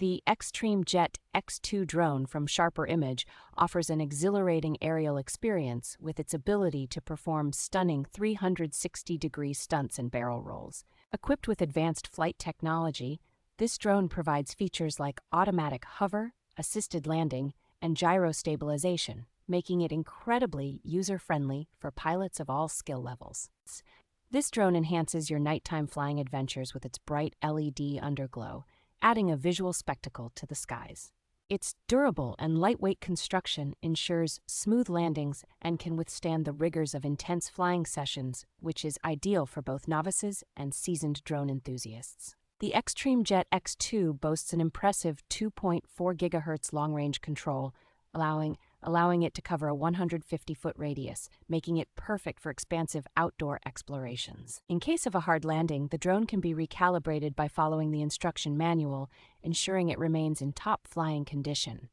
The X-Treme Jet X2 drone from Sharper Image offers an exhilarating aerial experience with its ability to perform stunning 360-degree stunts and barrel rolls. Equipped with advanced flight technology, this drone provides features like automatic hover, assisted landing, and gyro stabilization, making it incredibly user-friendly for pilots of all skill levels. This drone enhances your nighttime flying adventures with its bright LED underglow, adding a visual spectacle to the skies. Its durable and lightweight construction ensures smooth landings and can withstand the rigors of intense flying sessions, which is ideal for both novices and seasoned drone enthusiasts. The X-Treme Jet X2 boasts an impressive 2.4 gigahertz long-range control, allowing it to cover a 150-foot radius, making it perfect for expansive outdoor explorations. In case of a hard landing, the drone can be recalibrated by following the instruction manual, ensuring it remains in top flying condition.